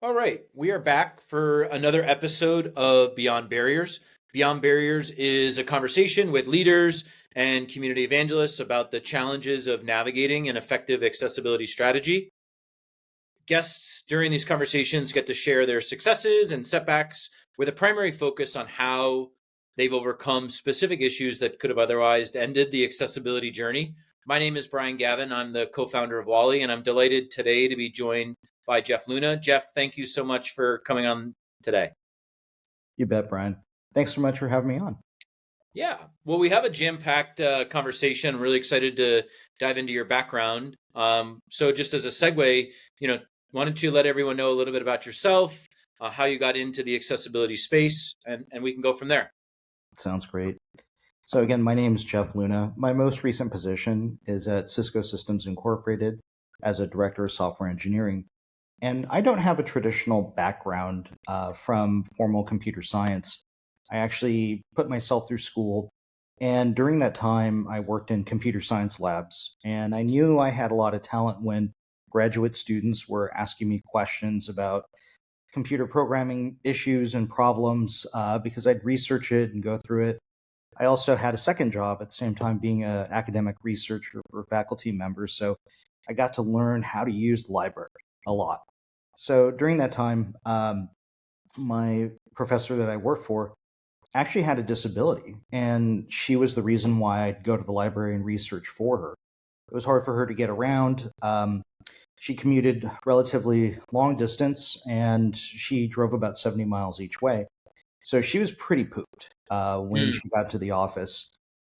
All right, we are back for another episode of Beyond Barriers. Beyond Barriers is a conversation with leaders and community evangelists about the challenges of navigating an effective accessibility strategy. Guests during these conversations get to share their successes and setbacks with a primary focus on how they've overcome specific issues that could have otherwise ended the accessibility journey. My name is Brian Gavin. I'm the co-founder of Wally, and I'm delighted today to be joined by Jeff Luna. Jeff, thank you so much for coming on today. You bet, Brian. Thanks so much for having me on. Yeah, well, we have a jam-packed conversation. I'm really excited to dive into your background. So just as a segue, wanted to let everyone know a little bit about yourself, how you got into the accessibility space, and we can go from there. Sounds great. So again, my name is Jeff Luna. My most recent position is at Cisco Systems Incorporated as a director of software engineering. And I don't have a traditional background from formal computer science. I actually put myself through school. And during that time, I worked in computer science labs. And I knew I had a lot of talent when graduate students were asking me questions about computer programming issues and problems because I'd research it and go through it. I also had a second job at the same time being an academic researcher for faculty members. So I got to learn how to use the library a lot. So during that time, my professor that I worked for actually had a disability, and she was the reason why I'd go to the library and research for her. It was hard for her to get around. She commuted relatively long distance, and she drove about 70 miles each way. So she was pretty pooped when she got to the office.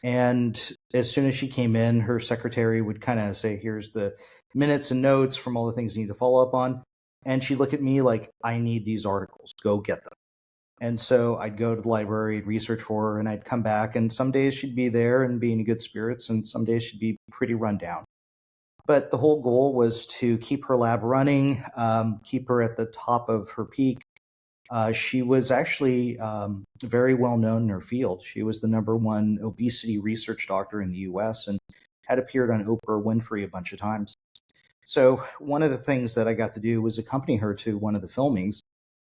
And as soon as she came in, her secretary would kind of say, here's the minutes and notes from all the things you need to follow up on. And she'd look at me like, I need these articles, go get them. And so I'd go to the library, research for her, and I'd come back. And some days she'd be there and be in good spirits, and some days she'd be pretty run down. But the whole goal was to keep her lab running, keep her at the top of her peak. She was actually very well known in her field. She was the #1 obesity research doctor in the US and had appeared on Oprah Winfrey a bunch of times. So one of the things that I got to do was accompany her to one of the filmings.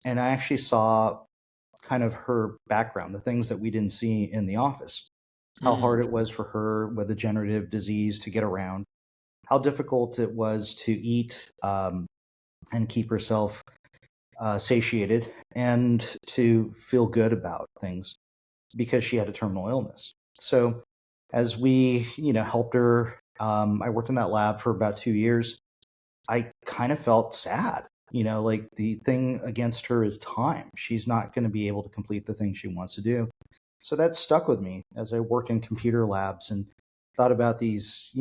And I actually saw kind of her background, the things that we didn't see in the office, how hard it was for her with a degenerative disease to get around, how difficult it was to eat and keep herself satiated and to feel good about things because she had a terminal illness. So as we, helped her, I worked in that lab for about 2 years. I kind of felt sad, like the thing against her is time. She's not going to be able to complete the thing she wants to do. So that stuck with me as I worked in computer labs and thought about these,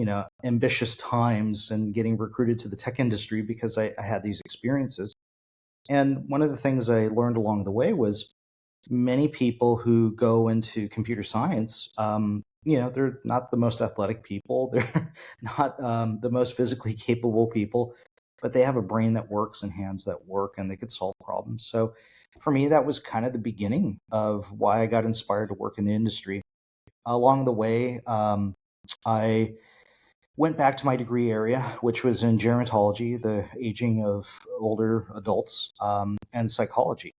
ambitious times and getting recruited to the tech industry because I had these experiences. And one of the things I learned along the way was many people who go into computer science, they're not the most athletic people. They're not the most physically capable people, but they have a brain that works and hands that work and they could solve problems. So for me, that was kind of the beginning of why I got inspired to work in the industry. Along the way, I went back to my degree area, which was in gerontology, the aging of older adults, and psychology,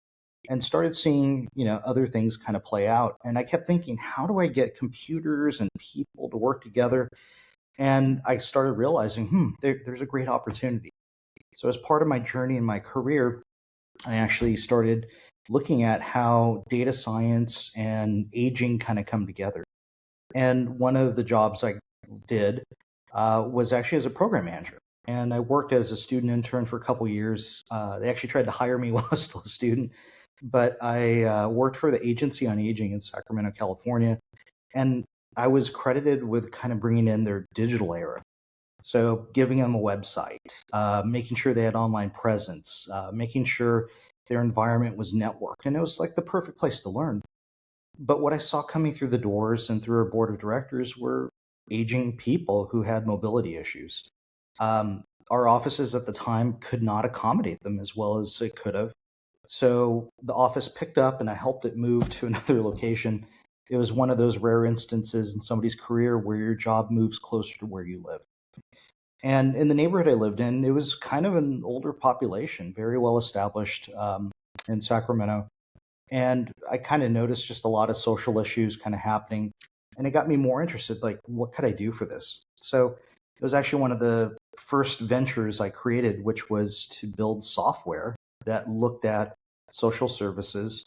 and started seeing, other things kind of play out. And I kept thinking, how do I get computers and people to work together? And I started realizing, there's a great opportunity. So as part of my journey in my career, I actually started looking at how data science and aging kind of come together. And one of the jobs I did was actually as a program manager. And I worked as a student intern for a couple years. They actually tried to hire me while I was still a student, but I worked for the Agency on Aging in Sacramento, California. And I was credited with kind of bringing in their digital era. So giving them a website, making sure they had online presence, making sure their environment was networked. And it was like the perfect place to learn. But what I saw coming through the doors and through our board of directors were aging people who had mobility issues. Our offices at the time could not accommodate them as well as it could have. So the office picked up and I helped it move to another location. It was one of those rare instances in somebody's career where your job moves closer to where you live. And in the neighborhood I lived in, it was kind of an older population, very well established in Sacramento. And I kind of noticed just a lot of social issues kind of happening. And it got me more interested, like, what could I do for this? So it was actually one of the first ventures I created, which was to build software that looked at social services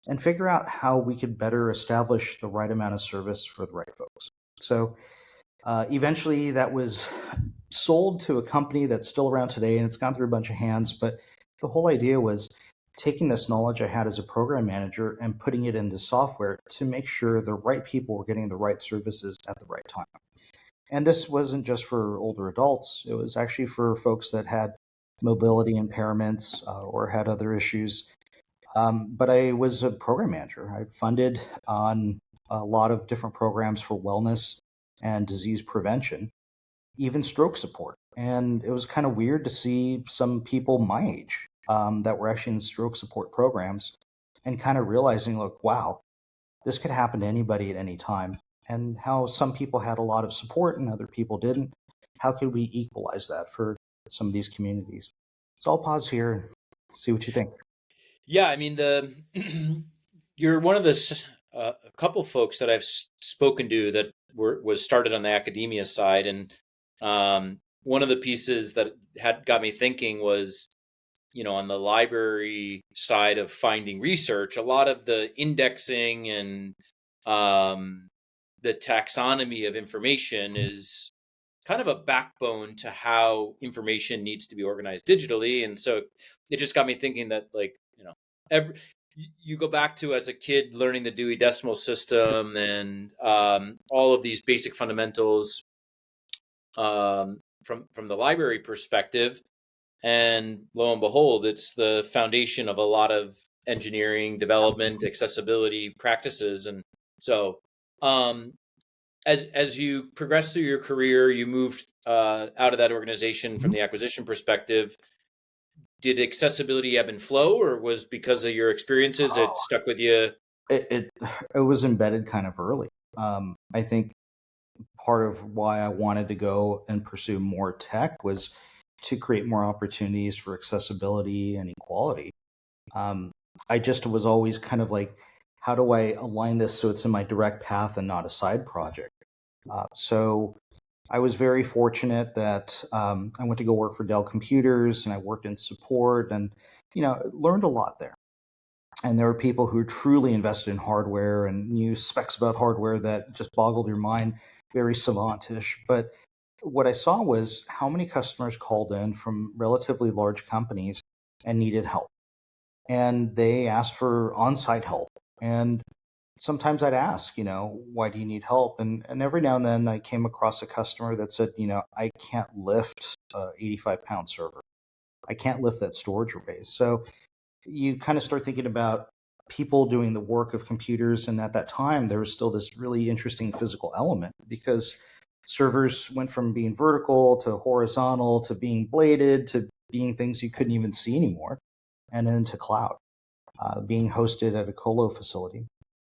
and figure out how we could better establish the right amount of service for the right folks. So eventually that was sold to a company that's still around today, and it's gone through a bunch of hands. But the whole idea was taking this knowledge I had as a program manager and putting it into software to make sure the right people were getting the right services at the right time. And this wasn't just for older adults, it was actually for folks that had mobility impairments or had other issues. But I was a program manager. I funded on a lot of different programs for wellness and disease prevention, even stroke support. And it was kind of weird to see some people my age that were actually in stroke support programs and kind of realizing, like, wow, this could happen to anybody at any time. And how some people had a lot of support and other people didn't. How could we equalize that for some of these communities? So I'll pause here and see what you think. Yeah, I mean the you're one of the a couple folks that I've spoken to that was started on the academia side, and one of the pieces that had got me thinking was, on the library side of finding research, a lot of the indexing and the taxonomy of information is kind of a backbone to how information needs to be organized digitally. And so it just got me thinking that, like, every, you go back to as a kid learning the Dewey Decimal System and all of these basic fundamentals from the library perspective, and lo and behold, it's the foundation of a lot of engineering, development, accessibility practices. And so, as you progressed through your career, you moved out of that organization from the acquisition perspective. Did accessibility ebb and flow, or was because of your experiences it Oh, stuck with you? it was embedded kind of early. I think part of why I wanted to go and pursue more tech was to create more opportunities for accessibility and equality. Um, I just was always kind of like, how do I align this so it's in my direct path and not a side project? So I was very fortunate that I went to go work for Dell Computers and I worked in support and, learned a lot there. And there were people who truly invested in hardware and knew specs about hardware that just boggled your mind, very savantish. But what I saw was how many customers called in from relatively large companies and needed help. And they asked for on site help. And sometimes I'd ask, why do you need help? And every now and then I came across a customer that said, I can't lift a 85-pound server. I can't lift that storage array. So you kind of start thinking about people doing the work of computers. And at that time, there was still this really interesting physical element because servers went from being vertical to horizontal to being bladed to being things you couldn't even see anymore, and then to cloud, being hosted at a colo facility.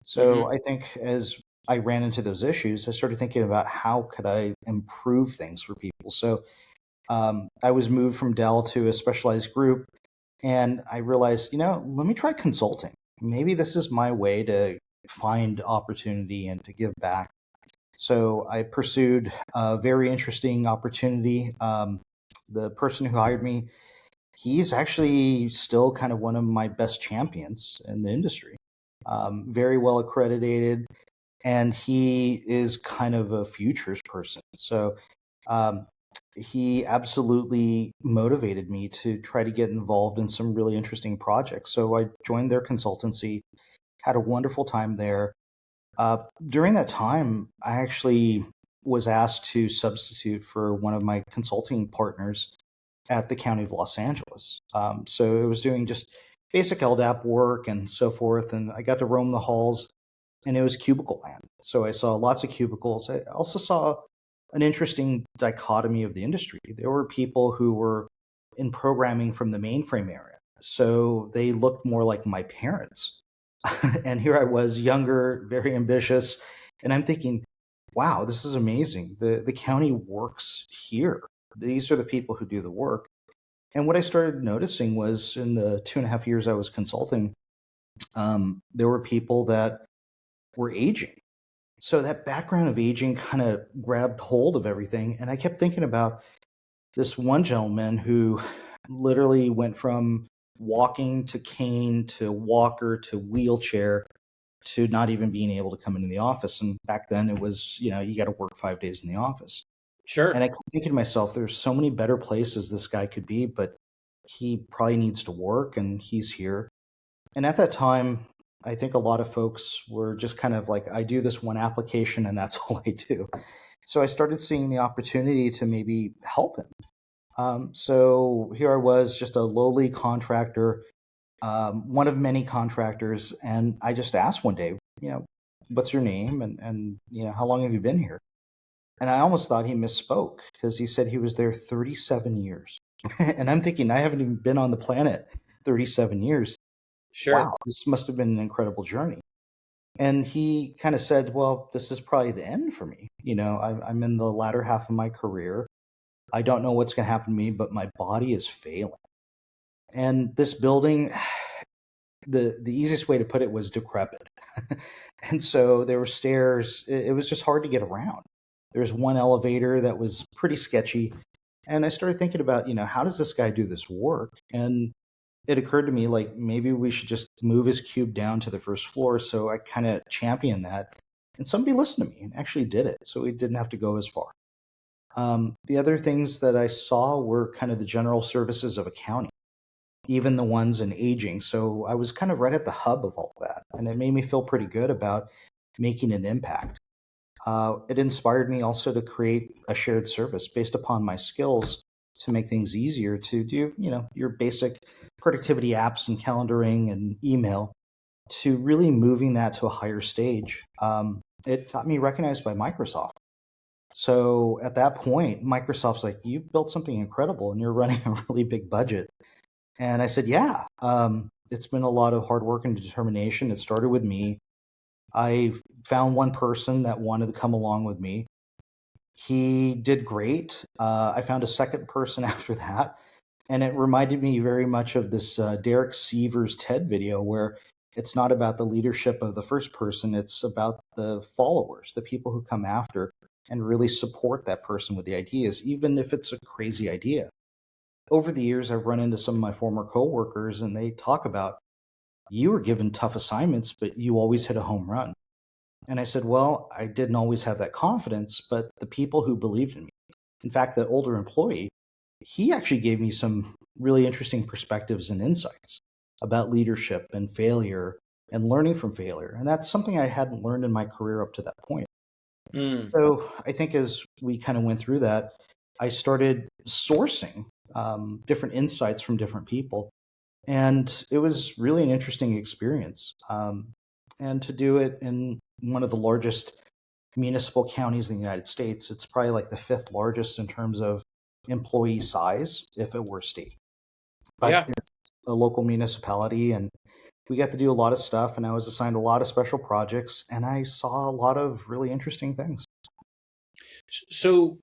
So Mm-hmm. I think as I ran into those issues, I started thinking about how could I improve things for people. So I was moved from Dell to a specialized group, and I realized, let me try consulting. Maybe this is my way to find opportunity and to give back. So I pursued a very interesting opportunity. The person who hired me, he's actually still kind of one of my best champions in the industry. Very well accredited, and he is kind of a futures person. So um, he absolutely motivated me to try to get involved in some really interesting projects. So I joined their consultancy, had a wonderful time there. During that time, I actually was asked to substitute for one of my consulting partners at the County of Los Angeles. So it was doing just basic LDAP work and so forth. And I got to roam the halls, and it was cubicle land. So I saw lots of cubicles. I also saw an interesting dichotomy of the industry. There were people who were in programming from the mainframe area. So they looked more like my parents. And here I was, younger, very ambitious. And I'm thinking, wow, this is amazing. The county works here. These are the people who do the work. And what I started noticing was in the 2.5 years I was consulting, there were people that were aging. So that background of aging kind of grabbed hold of everything. And I kept thinking about this one gentleman who literally went from walking to cane to walker to wheelchair to not even being able to come into the office. And back then it was, you got to work 5 days in the office. And Sure. I kept thinking to myself, there's so many better places this guy could be, but he probably needs to work and he's here. And at that time, I think a lot of folks were just kind of like, I do this one application and that's all I do. So I started seeing the opportunity to maybe help him. So here I was, just a lowly contractor, one of many contractors. And I just asked one day, what's your name? And how long have you been here? And I almost thought he misspoke because he said he was there 37 years. And I'm thinking, I haven't even been on the planet 37 years. Sure. Wow, this must have been an incredible journey. And he kind of said, well, this is probably the end for me. I'm in the latter half of my career. I don't know what's going to happen to me, but my body is failing. And this building, the easiest way to put it was decrepit. And so there were stairs. It was just hard to get around. There was one elevator that was pretty sketchy. And I started thinking about, how does this guy do this work? And it occurred to me, like, maybe we should just move his cube down to the first floor. So I kind of championed that. And somebody listened to me and actually did it. So we didn't have to go as far. The other things that I saw were kind of the general services of accounting, even the ones in aging. So I was kind of right at the hub of all that. And it made me feel pretty good about making an impact. It inspired me also to create a shared service based upon my skills to make things easier to do, your basic productivity apps and calendaring and email, to really moving that to a higher stage. It got me recognized by Microsoft. So at that point, Microsoft's like, you've built something incredible and you're running a really big budget. And I said, yeah, it's been a lot of hard work and determination. It started with me. I found one person that wanted to come along with me. He did great. I found a second person after that. And it reminded me very much of this Derek Seavers TED video where it's not about the leadership of the first person. It's about the followers, the people who come after and really support that person with the ideas, even if it's a crazy idea. Over the years, I've run into some of my former coworkers and they talk about, you were given tough assignments, but you always hit a home run. And I said, well, I didn't always have that confidence, but the people who believed in me, in fact, the older employee, he actually gave me some really interesting perspectives and insights about leadership and failure and learning from failure. And that's something I hadn't learned in my career up to that point. Mm. So I think as we kind of went through that, I started sourcing different insights from different people. And it was really an interesting experience. And to do it in one of the largest municipal counties in the United States, it's probably like the fifth largest in terms of employee size if it were state. But Yeah. it's a local municipality, and we got to do a lot of stuff. And I was assigned a lot of special projects, and I saw a lot of really interesting things. So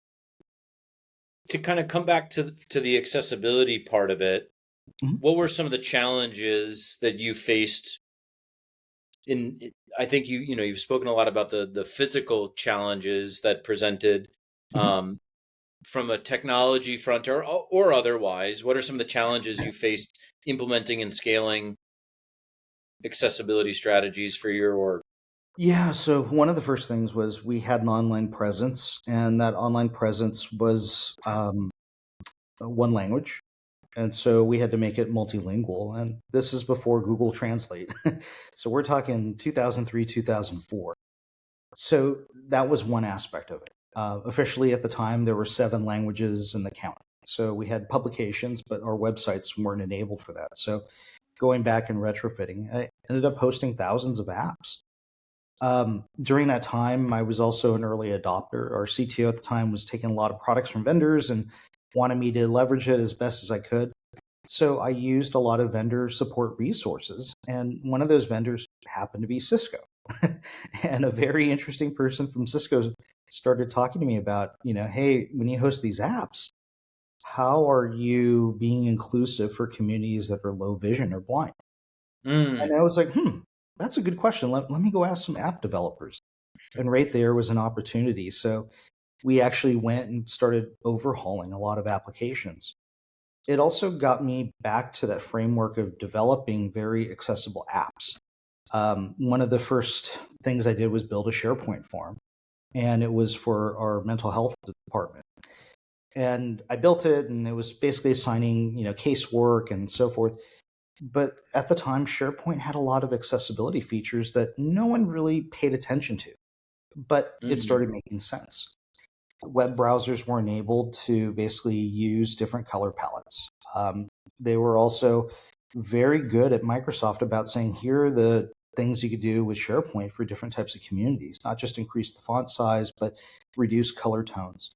to kind of come back to the accessibility part of it, Mhm. what were some of the challenges that you faced in I think you've spoken a lot about the physical challenges that presented Mhm. um, from a technology front or otherwise. What are some of the challenges you faced implementing and scaling accessibility strategies for your org? Yeah, so one of the first things was we had an online presence, and that online presence was one language. And so we had to make it multilingual. And this is before Google Translate. So we're talking 2003, 2004. So that was one aspect of it. Officially at the time, there were 7 languages in the county. So we had publications, but our websites weren't enabled for that. So going back and retrofitting, I ended up hosting thousands of apps. During that time, I was also an early adopter. Our CTO at the time was taking a lot of products from vendors and wanted me to leverage it as best as I could. So I used a lot of vendor support resources, and one of those vendors happened to be Cisco. And a very interesting person from Cisco started talking to me about, hey, when you host these apps, how are you being inclusive for communities that are low vision or blind? Mm. And I was like, that's a good question. Let me go ask some app developers. And right there was an opportunity. So we actually went and started overhauling a lot of applications. It also got me back to that framework of developing very accessible apps. One of the first things I did was build a SharePoint form, and it was for our mental health department. And I built it, and it was basically assigning, casework and so forth. But at the time, SharePoint had a lot of accessibility features that no one really paid attention to, but it Mm. started making sense. Web browsers were enabled to basically use different color palettes. They were also very good at Microsoft about saying, here are the things you could do with SharePoint for different types of communities, not just increase the font size, but reduce color tones.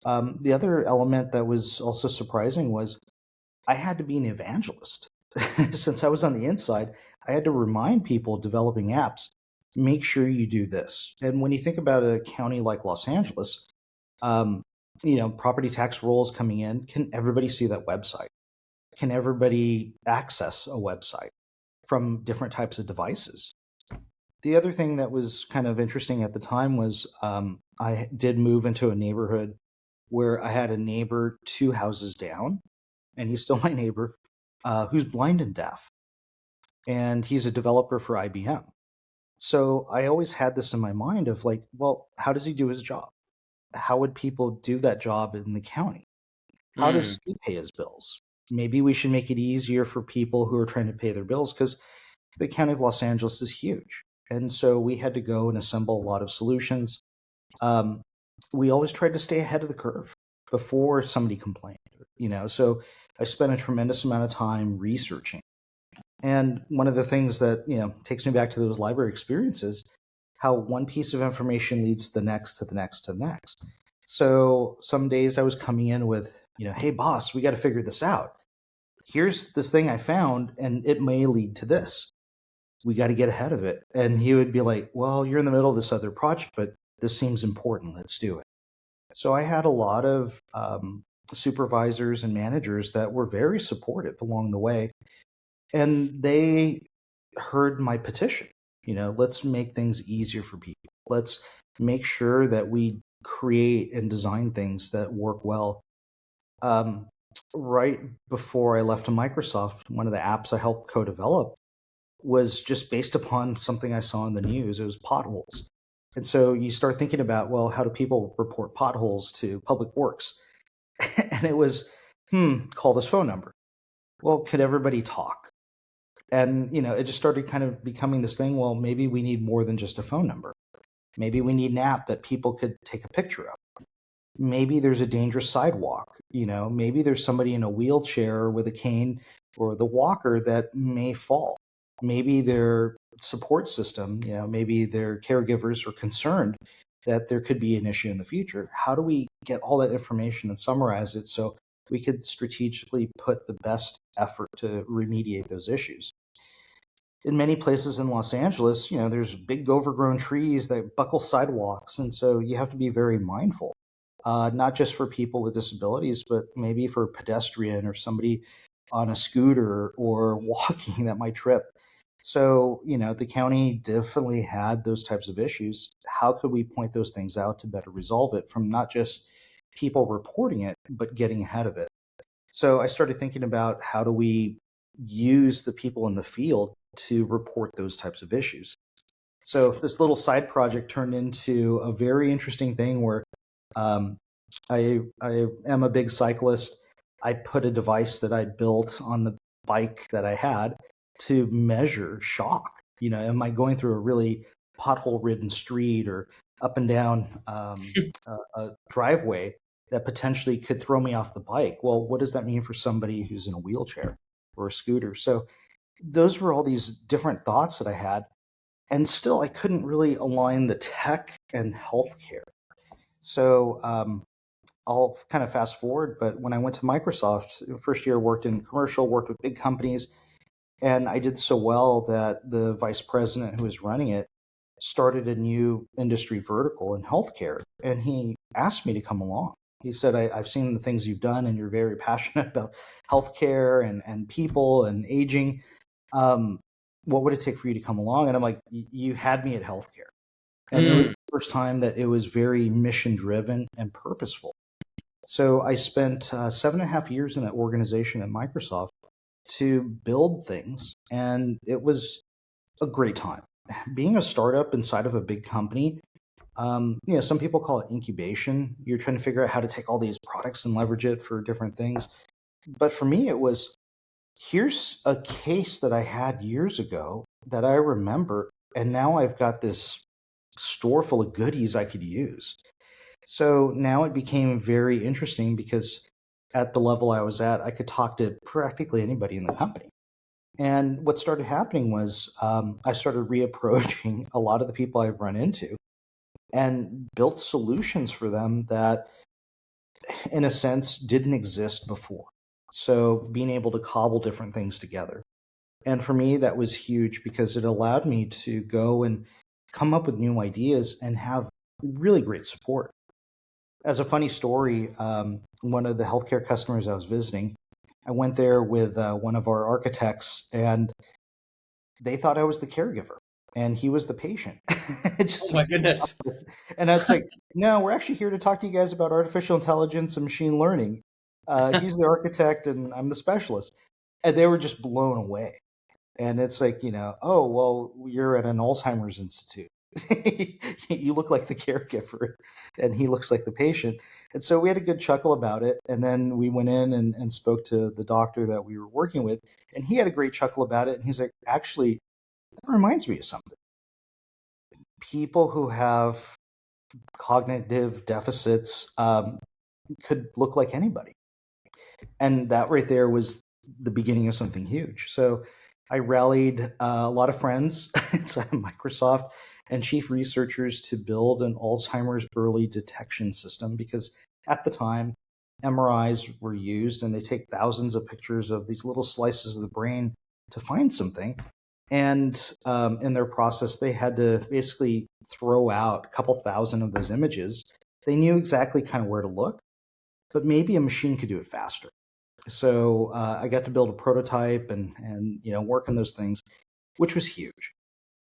The other element that was also surprising was I had to be an evangelist. Since I was on the inside, I had to remind people developing apps, make sure you do this. And when you think about a county like Los Angeles, um, property tax rolls coming in, can everybody see that website? Can everybody access a website from different types of devices? The other thing that was kind of interesting at the time was I did move into a neighborhood where I had a neighbor 2 houses down, and he's still my neighbor, who's blind and deaf, and he's a developer for IBM. So I always had this in my mind of like, well, how does he do his job? How would people do that job in the county? How Mm. does he pay his bills? Maybe we should make it easier for people who are trying to pay their bills, because the county of Los Angeles is huge. And so we had to go and assemble a lot of solutions. Um, we always tried to stay ahead of the curve before somebody complained, So I spent a tremendous amount of time researching. And one of the things that, takes me back to those library experiences, how one piece of information leads to the next, to the next, to the next. So some days I was coming in with, hey, boss, we got to figure this out. Here's this thing I found, and it may lead to this. We got to get ahead of it. And he would be like, well, you're in the middle of this other project, but this seems important. Let's do it. So I had a lot of supervisors and managers that were very supportive along the way. And they heard my petition. Let's make things easier for people. Let's make sure that we create and design things that work well. Um, right before I left to Microsoft, one of the apps I helped co-develop was just based upon something I saw in the news. It was potholes. And so you start thinking about, well, how do people report potholes to Public Works? And it was, call this phone number. Well, could everybody talk? And, it just started kind of becoming this thing. Well, maybe we need more than just a phone number. Maybe we need an app that people could take a picture of. Maybe there's a dangerous sidewalk. Maybe there's somebody in a wheelchair with a cane or the walker that may fall. Maybe their support system, maybe their caregivers are concerned that there could be an issue in the future. How do we get all that information and summarize it so we could strategically put the best effort to remediate those issues? In many places in Los Angeles, there's big overgrown trees that buckle sidewalks. And so you have to be very mindful, not just for people with disabilities, but maybe for a pedestrian or somebody on a scooter or walking that might trip. So, the county definitely had those types of issues. How could we point those things out to better resolve it from not just people reporting it, but getting ahead of it? So I started thinking about how do we use the people in the field to report those types of issues. So this little side project turned into a very interesting thing where um, I am a big cyclist. I put a device that I built on the bike that I had to measure shock. Am I going through a really pothole-ridden street or up and down a driveway that potentially could throw me off the bike? Well, what does that mean for somebody who's in a wheelchair or a scooter? So those were all these different thoughts that I had. And still, I couldn't really align the tech and healthcare. So I'll kind of fast forward, but when I went to Microsoft, first year worked in commercial, worked with big companies, and I did so well that the vice president who was running it started a new industry vertical in healthcare, and he asked me to come along. He said, I've seen the things you've done, and you're very passionate about healthcare and people and aging. Um, what would it take for you to come along? And I'm like, you had me at healthcare. And it was Mm. the first time that it was very mission driven and purposeful. So I spent 7.5 years in that organization at Microsoft to build things, and it was a great time. Being a startup inside of a big company, some people call it incubation. You're trying to figure out how to take all these products and leverage it for different things. But for me, it was, here's a case that I had years ago that I remember, and now I've got this store full of goodies I could use. So now it became very interesting because at the level I was at, I could talk to practically anybody in the company. And what started happening was I started reapproaching a lot of the people I've run into and built solutions for them that, in a sense, didn't exist before. So being able to cobble different things together. And for me, that was huge because it allowed me to go and come up with new ideas and have really great support. As a funny story, one of the healthcare customers I was visiting, I went there with one of our architects, and they thought I was the caregiver, and he was the patient. Oh Just my these, goodness. and it's like, no, we're actually here to talk to you guys about artificial intelligence and machine learning. He's the architect, and I'm the specialist, and they were just blown away. And it's like, oh, well, you're at an Alzheimer's institute. You look like the caregiver, and he looks like the patient. And so we had a good chuckle about it. And then we went in and spoke to the doctor that we were working with, and he had a great chuckle about it. And he's like, actually, that reminds me of something. People who have cognitive deficits could look like anybody. And that right there was the beginning of something huge. So I rallied a lot of friends inside of Microsoft and chief researchers to build an Alzheimer's early detection system, because at the time, MRIs were used, and they take thousands of pictures of these little slices of the brain to find something. And in their process, they had to basically throw out a couple thousand of those images. They knew exactly kind of where to look, but maybe a machine could do it faster. So I got to build a prototype and work on those things, which was huge.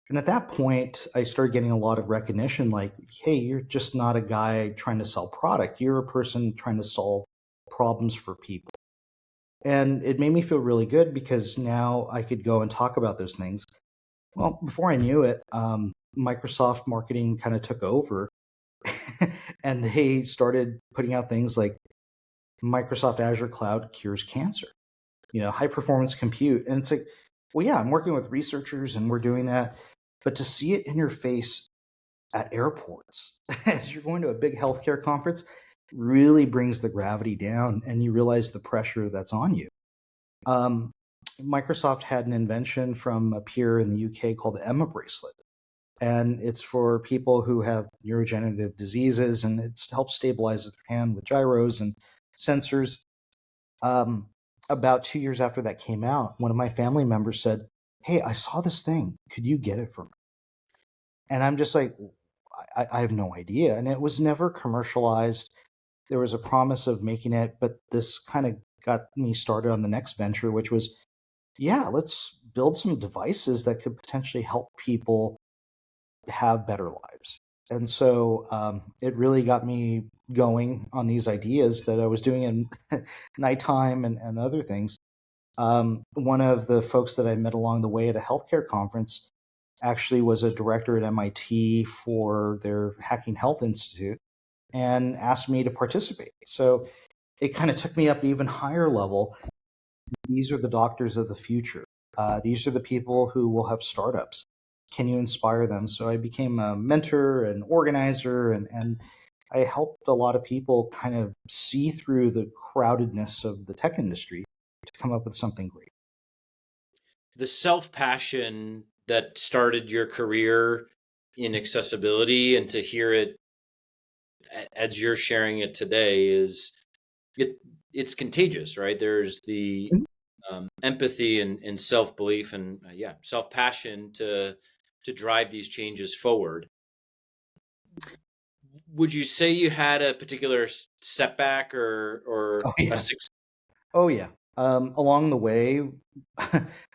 And at that point, I started getting a lot of recognition, like, hey, you're just not a guy trying to sell product. You're a person trying to solve problems for people. And it made me feel really good because now I could go and talk about those things. Well, before I knew it, Microsoft marketing kind of took over, and they started putting out things like Microsoft Azure Cloud cures cancer, high performance compute. And it's like, well, yeah, I'm working with researchers and we're doing that. But to see it in your face at airports as you're going to a big healthcare conference really brings the gravity down, and you realize the pressure that's on you. Um, Microsoft had an invention from a peer in the UK called the Emma bracelet. And it's for people who have neurodegenerative diseases, and it's to help stabilize the hand with gyros and sensors. Um, about 2 years after that came out, one of my family members said, "Hey, I saw this thing. Could you get it for me?" And I'm just like, I have no idea. And it was never commercialized. There was a promise of making it, but this kind of got me started on the next venture, which was, yeah, let's build some devices that could potentially help people have better lives. And so it really got me going on these ideas that I was doing in nighttime and other things. One of the folks that I met along the way at a healthcare conference actually was a director at MIT for their Hacking Health Institute and asked me to participate. So it kind of took me up even higher level. These are the doctors of the future. These are the people who will have startups. Can you inspire them? So I became a mentor and organizer, and I helped a lot of people kind of see through the crowdedness of the tech industry to come up with something great. The self-passion that started your career in accessibility, and to hear it as you're sharing it today, it's contagious, right? There's the empathy and self-belief and self-passion to drive these changes forward. would you say you had a particular setback or Oh a yeah. success? Oh yeah. Along the way,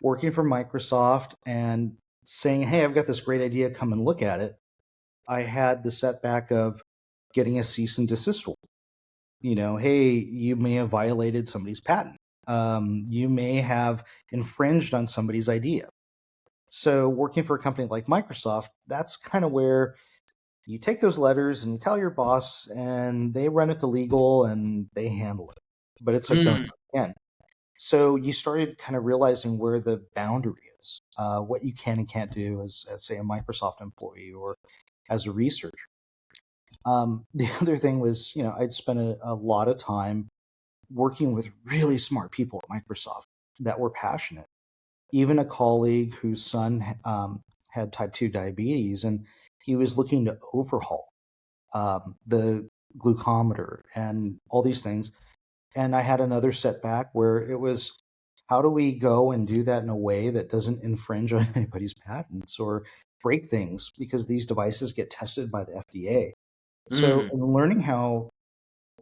working for Microsoft and saying, "Hey, I've got this great idea. Come and look at it." I had the setback of getting a cease and desist order. Hey, you may have violated somebody's patent. You may have infringed on somebody's idea. So, working for a company like Microsoft, that's kind of where you take those letters and you tell your boss, and they run it to legal and they handle it. But it's like going Mm, again. So you started kind of realizing where the boundary is, what you can and can't do as say, a Microsoft employee or as a researcher. The other thing was, I'd spent a lot of time working with really smart people at Microsoft that were passionate. Even a colleague whose son had type 2 diabetes, and he was looking to overhaul the glucometer and all these things. And I had another setback where it was, how do we go and do that in a way that doesn't infringe on anybody's patents or break things, because these devices get tested by the FDA. So mm. in learning how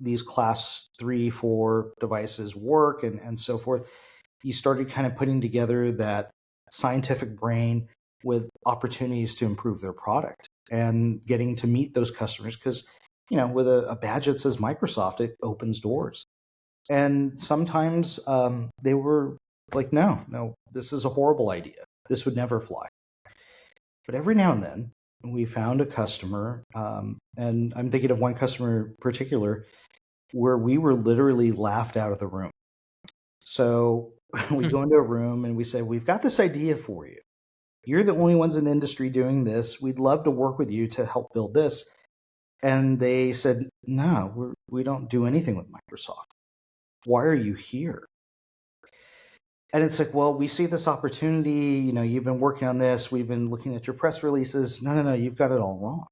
these class 3, 4 devices work and so forth, you started kind of putting together that scientific brain with opportunities to improve their product and getting to meet those customers, because with a badge that says Microsoft, it opens doors. And sometimes they were like, no, no, this is a horrible idea. This would never fly. But every now and then, we found a customer, and I'm thinking of one customer in particular, where we were literally laughed out of the room. So we go into a room and we say, we've got this idea for you. You're the only ones in the industry doing this. We'd love to work with you to help build this. And they said, no, we don't do anything with Microsoft. Why are you here? And it's like, well, we see this opportunity. You've been working on this. We've been looking at your press releases. No, no, no, you've got it all wrong.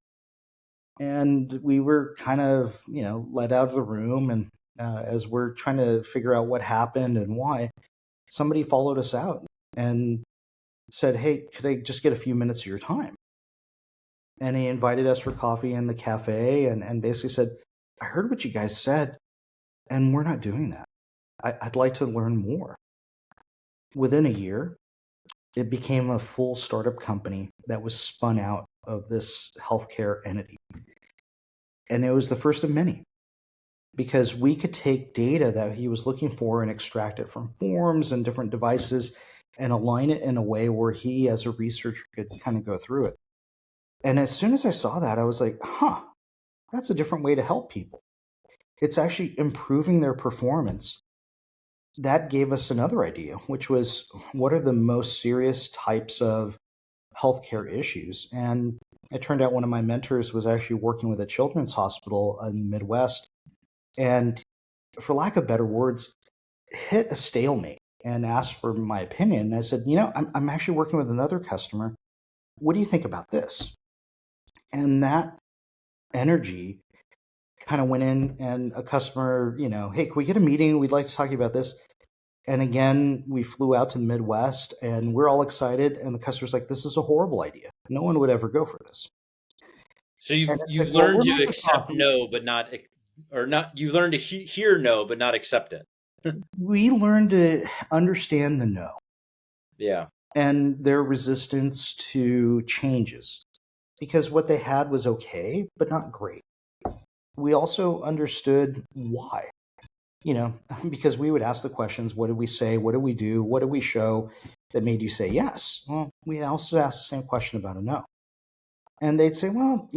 And we were kind of, let out of the room. And as we're trying to figure out what happened and why, somebody followed us out and said, hey, could I just get a few minutes of your time? And he invited us for coffee in the cafe and basically said, I heard what you guys said, and we're not doing that. I'd like to learn more. Within a year, it became a full startup company that was spun out of this healthcare entity. And it was the first of many, because we could take data that he was looking for and extract it from forms and different devices and align it in a way where he, as a researcher, could kind of go through it. And as soon as I saw that, I was like, that's a different way to help people. It's actually improving their performance. That gave us another idea, which was, what are the most serious types of healthcare issues? And it turned out one of my mentors was actually working with a children's hospital in the Midwest, and, for lack of better words, hit a stalemate and asked for my opinion. And I said, I'm actually working with another customer. What do you think about this? And that energy kind of went in, and a customer, hey, can we get a meeting? We'd like to talk to you about this. And again, we flew out to the Midwest and we're all excited. And the customer's like, this is a horrible idea. No one would ever go for this. So And you've it's you've like, well, learned we're to accept Microsoft. no, but not, or not. You've learned to hear no, but not accept it. We learned to understand the no Yeah. and their resistance to changes, because what they had was okay, but not great. We also understood why, because we would ask the questions, what did we say? What did we do? What did we show that made you say yes? Well, we also asked the same question about a no. And they'd say, well,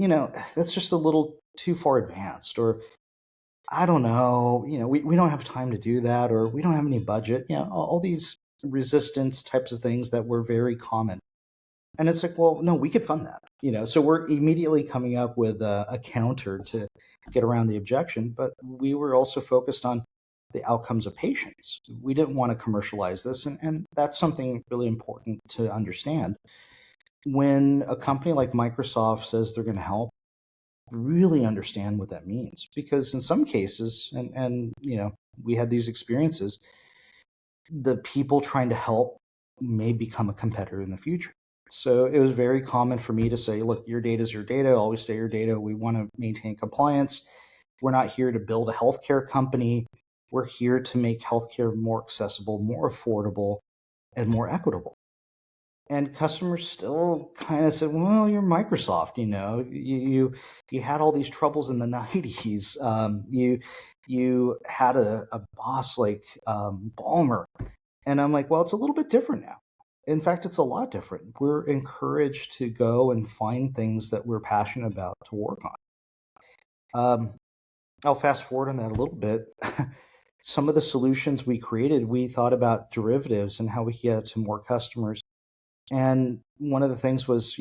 that's just a little too far advanced, or I don't know, we don't have time to do that, or we don't have any budget, all these resistance types of things that were very common. And it's like, well, no, we could fund that, so we're immediately coming up with a counter to get around the objection. But we were also focused on the outcomes of patients. We didn't want to commercialize this. And that's something really important to understand. When a company like Microsoft says they're going to help, really understand what that means, because in some cases, and we had these experiences, the people trying to help may become a competitor in the future. So it was very common for me to say, look, your data is your data, always stay your data. We want to maintain compliance. We're not here to build a healthcare company. We're here to make healthcare more accessible, more affordable, and more equitable. And customers still kind of said, well, you're Microsoft, you had all these troubles in the 90s. You had a boss like Ballmer. And I'm like, well, it's a little bit different now. In fact, it's a lot different. We're encouraged to go and find things that we're passionate about to work on. I'll fast forward on that a little bit. Some of the solutions we created, we thought about derivatives and how we could get to more customers. And one of the things was,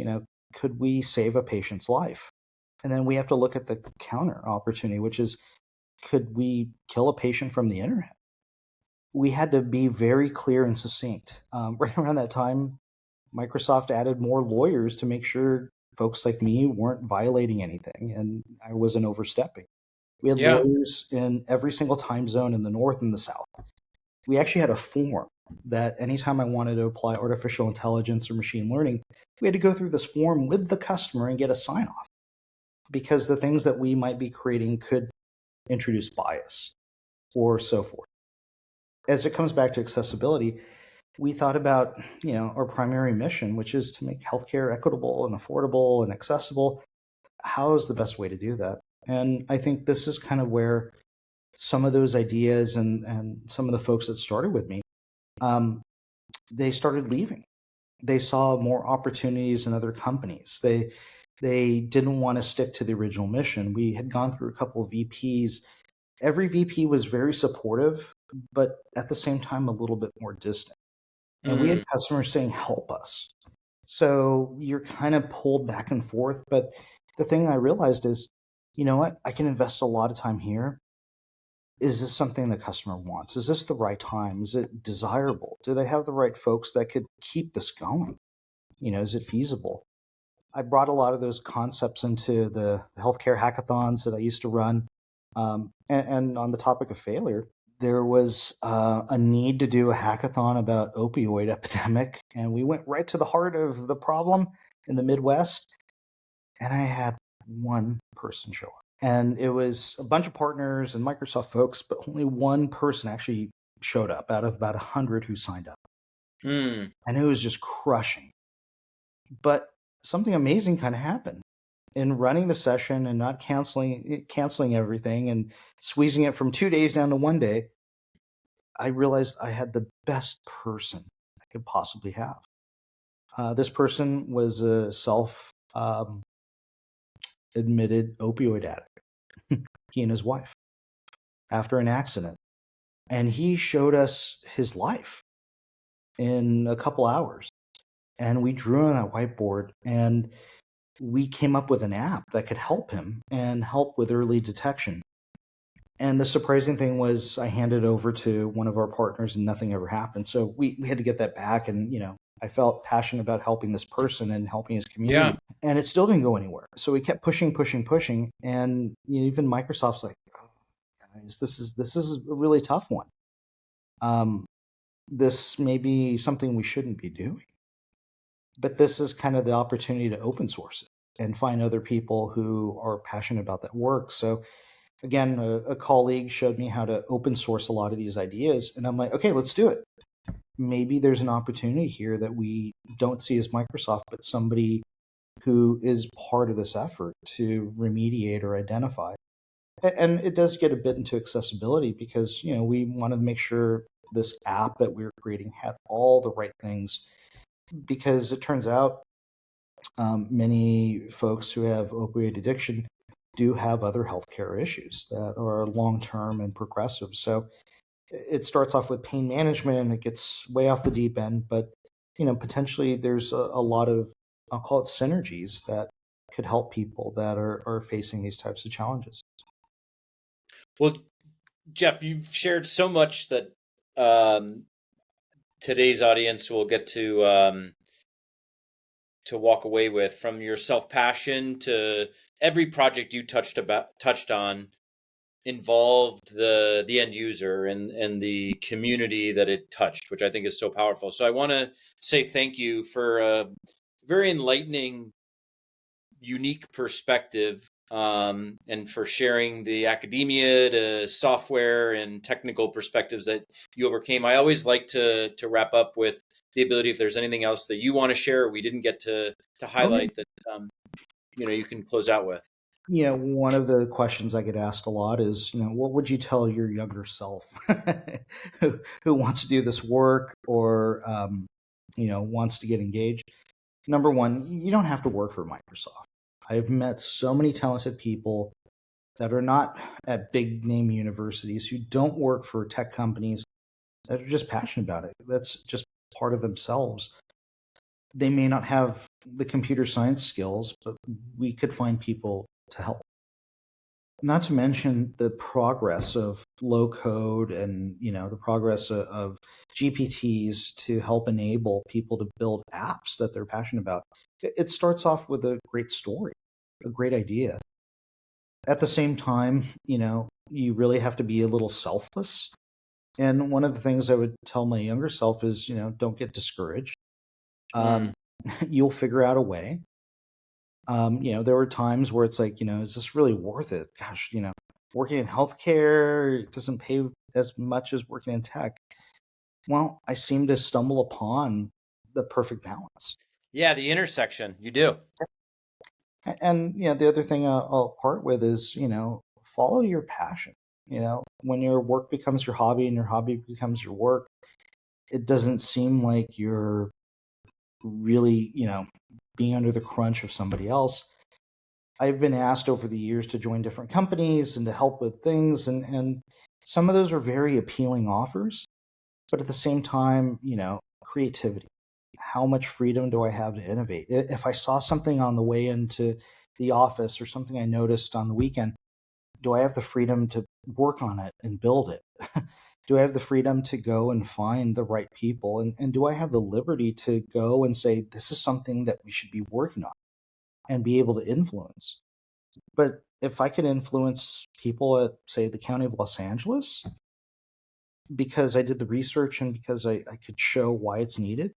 could we save a patient's life? And then we have to look at the counter opportunity, which is, could we kill a patient from the internet? We had to be very clear and succinct. Right around that time, Microsoft added more lawyers to make sure folks like me weren't violating anything and I wasn't overstepping. We had Yeah. lawyers in every single time zone in the North and the South. We actually had a form that anytime I wanted to apply artificial intelligence or machine learning, we had to go through this form with the customer and get a sign off because the things that we might be creating could introduce bias or so forth. As it comes back to accessibility, we thought about, our primary mission, which is to make healthcare equitable and affordable and accessible. How is the best way to do that? And I think this is kind of where some of those ideas and some of the folks that started with me, they started leaving. They saw more opportunities in other companies. They didn't want to stick to the original mission. We had gone through a couple of VPs. Every VP was very supportive, but at the same time, a little bit more distant. And we had customers saying, help us. So you're kind of pulled back and forth. But the thing I realized is, you know what? I can invest a lot of time here. Is this something the customer wants? Is this the right time? Is it desirable? Do they have the right folks that could keep this going? Is it feasible? I brought a lot of those concepts into the healthcare hackathons that I used to run. And on the topic of failure, there was a need to do a hackathon about opioid epidemic. And we went right to the heart of the problem in the Midwest. And I had one person show up. And it was a bunch of partners and Microsoft folks, but only one person actually showed up out of about 100 who signed up. And it was just crushing. But something amazing kind of happened. In running the session and not canceling everything and squeezing it from 2 days down to 1 day, I realized I had the best person I could possibly have. This person was a self-admitted opioid addict, he and his wife, after an accident. And he showed us his life in a couple hours. And we drew on that whiteboard and we came up with an app that could help him and help with early detection. And the surprising thing was I handed it over to one of our partners and nothing ever happened. So we had to get that back. And, I felt passionate about helping this person and helping his community. Yeah. And it still didn't go anywhere. So we kept pushing. And even Microsoft's like, oh, guys, this is a really tough one. This may be something we shouldn't be doing. But this is kind of the opportunity to open source it and find other people who are passionate about that work. So again, a colleague showed me how to open source a lot of these ideas. And I'm like, okay, let's do it. Maybe there's an opportunity here that we don't see as Microsoft, but somebody who is part of this effort to remediate or identify. And it does get a bit into accessibility because, we wanted to make sure this app that we were creating had all the right things, because it turns out many folks who have opioid addiction do have other healthcare issues that are long-term and progressive. So it starts off with pain management and it gets way off the deep end, but potentially there's a lot of, I'll call it synergies, that could help people that are facing these types of challenges. Well, Jeff, you've shared so much that today's audience will get to walk away with, from your self-passion to every project you touched on involved the end user and the community that it touched, which I think is so powerful. So I want to say thank you for very enlightening, unique perspective, and for sharing the academia to software and technical perspectives that you overcame. I always like to wrap up with the ability, if there's anything else that you want to share or we didn't get to Oh, yeah. highlight, that you can close out with. One of the questions I get asked a lot is, what would you tell your younger self who wants to do this work or, wants to get engaged? Number one, you don't have to work for Microsoft. I've met so many talented people that are not at big name universities, who don't work for tech companies, that are just passionate about it. That's just part of themselves. They may not have the computer science skills, but we could find people to help. Not to mention the progress of low code and the progress of GPTs to help enable people to build apps that they're passionate about. It starts off with a great story, a great idea. At the same time, you really have to be a little selfless. And one of the things I would tell my younger self is, don't get discouraged. Mm. You'll figure out a way. There were times where it's like, is this really worth it? Gosh, working in healthcare doesn't pay as much as working in tech. Well, I seem to stumble upon the perfect balance. Yeah, the intersection. You do. And the other thing I'll part with is, follow your passion. When your work becomes your hobby and your hobby becomes your work, it doesn't seem like you're really, being under the crunch of somebody else. I've been asked over the years to join different companies and to help with things, and some of those are very appealing offers. But at the same time, creativity. How much freedom do I have to innovate? If I saw something on the way into the office or something I noticed on the weekend, do I have the freedom to work on it and build it? Do I have the freedom to go and find the right people? And do I have the liberty to go and say, this is something that we should be working on and be able to influence? But if I could influence people at, say, the County of Los Angeles, because I did the research and because I could show why it's needed,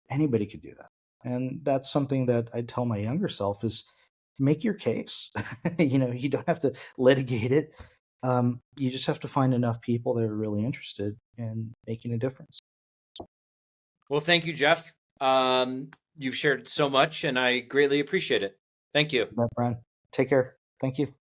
anybody could do that. And that's something that I'd tell my younger self is make your case. You don't have to litigate it. You just have to find enough people that are really interested in making a difference. Well, thank you, Jeff. You've shared so much, and I greatly appreciate it. Thank you. Brian, take care. Thank you.